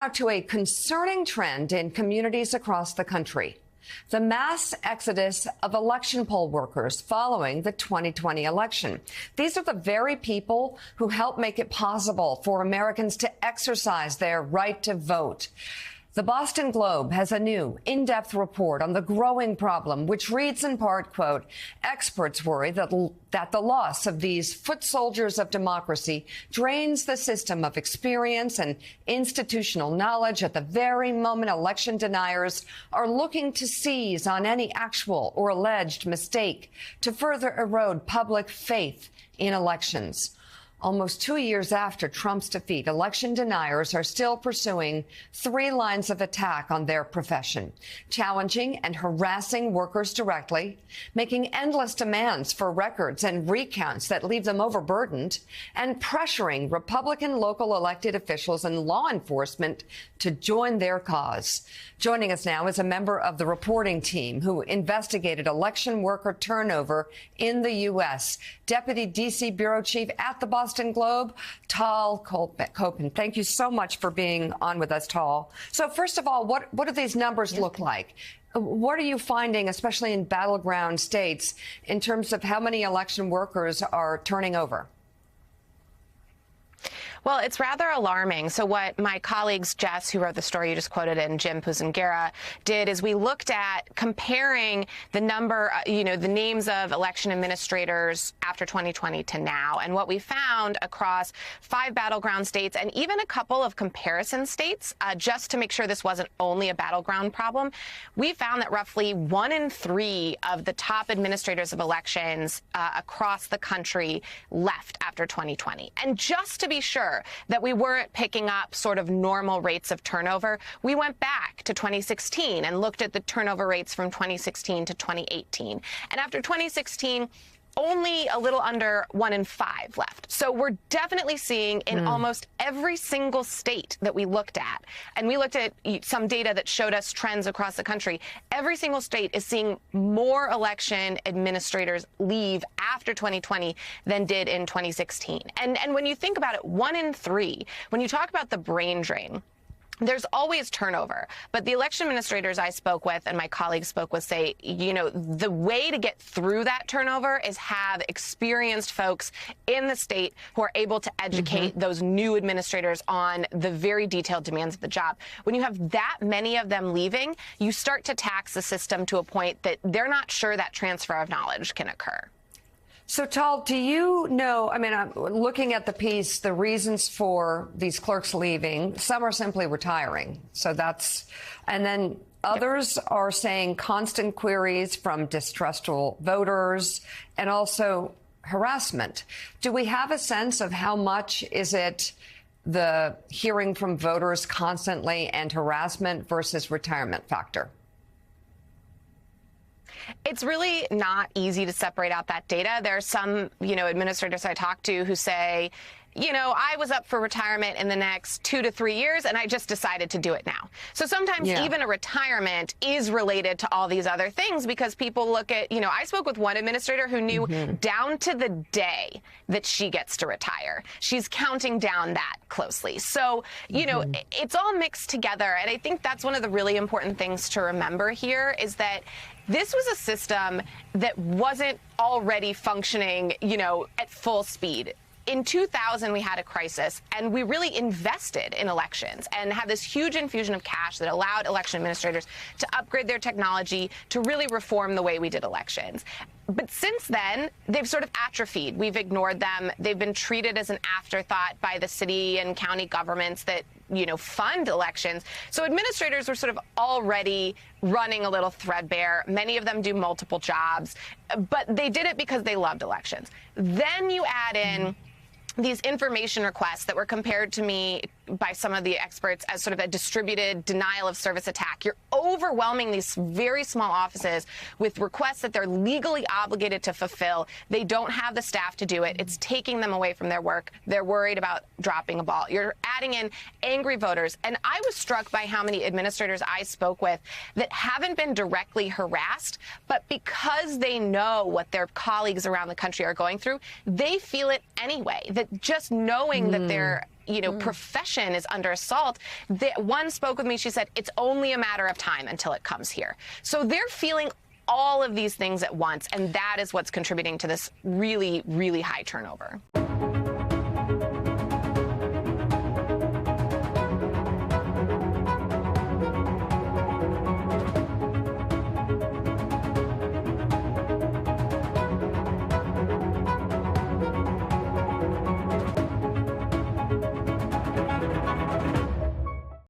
Now to a concerning trend in communities across the country. The mass exodus of election poll workers following the 2020 election. These are the very people who helped make it possible for Americans to exercise their right to vote. The Boston Globe has a new in-depth report on the growing problem, which reads in part, quote, experts worry that the loss of these foot soldiers of democracy drains the system of experience and institutional knowledge at the very moment election deniers are looking to seize on any actual or alleged mistake to further erode public faith in elections. Almost 2 years after Trump's defeat, election deniers are still pursuing 3 lines of attack on their profession, challenging and harassing workers directly, making endless demands for records and recounts that leave them overburdened, and pressuring Republican local elected officials and law enforcement to join their cause. Joining us now is a member of the reporting team who investigated election worker turnover in the U.S., Deputy D.C. Bureau Chief at the Boston Globe, Tal Koppen. Thank you so much for being on with us, Tal. So first of all, what do these numbers look like? What are you finding, especially in battleground states, in terms of how many election workers are turning over? Well, it's rather alarming. So what my colleagues, Jess, who wrote the story you just quoted, and Jim Puzangara did is we looked at comparing the number, the names of election administrators after 2020 to now. And what we found across 5 battleground states and even a couple of comparison states, just to make sure this wasn't only a battleground problem, we found that roughly 1 in 3 of the top administrators of elections across the country left after 2020. And just to be sure that we weren't picking up sort of normal rates of turnover, we went back to 2016 and looked at the turnover rates from 2016 to 2018. And after 2016, only a little under 1 in 5 left. So we're definitely seeing in almost every single state that we looked at, and we looked at some data that showed us trends across the country, every single state is seeing more election administrators leave after 2020 than did in 2016. And when you think about it, 1 in 3, when you talk about the brain drain, there's always turnover, but the election administrators I spoke with and my colleagues spoke with say, the way to get through that turnover is have experienced folks in the state who are able to educate those new administrators on the very detailed demands of the job. When you have that many of them leaving, you start to tax the system to a point that they're not sure that transfer of knowledge can occur. So, Tal, do you know, I'm looking at the piece, the reasons for these clerks leaving, some are simply retiring. So and then others are saying constant queries from distrustful voters and also harassment. Do we have a sense of how much is it the hearing from voters constantly and harassment versus retirement factor? It's really not easy to separate out that data. There are some, administrators I talk to who say, I was up for retirement in the next 2 to 3 years, and I just decided to do it now. So sometimes even a retirement is related to all these other things because people look at, I spoke with one administrator who knew down to the day that she gets to retire. She's counting down that closely. So, it's all mixed together. And I think that's one of the really important things to remember here is that this was a system that wasn't already functioning, at full speed. In 2000, we had a crisis, and we really invested in elections and had this huge infusion of cash that allowed election administrators to upgrade their technology to really reform the way we did elections. But since then, they've sort of atrophied. We've ignored them. They've been treated as an afterthought by the city and county governments that, fund elections. So administrators were sort of already running a little threadbare. Many of them do multiple jobs, but they did it because they loved elections. Then you add in these information requests that were compared to me by some of the experts as sort of a distributed denial of service attack. You're overwhelming these very small offices with requests that they're legally obligated to fulfill. They don't have the staff to do it. It's taking them away from their work. They're worried about dropping a ball. You're adding in angry voters. And I was struck by how many administrators I spoke with that haven't been directly harassed, but because they know what their colleagues around the country are going through, they feel it anyway. That just knowing that they're profession is under assault. One spoke with me. She said, it's only a matter of time until it comes here. So they're feeling all of these things at once, and that is what's contributing to this really, really high turnover.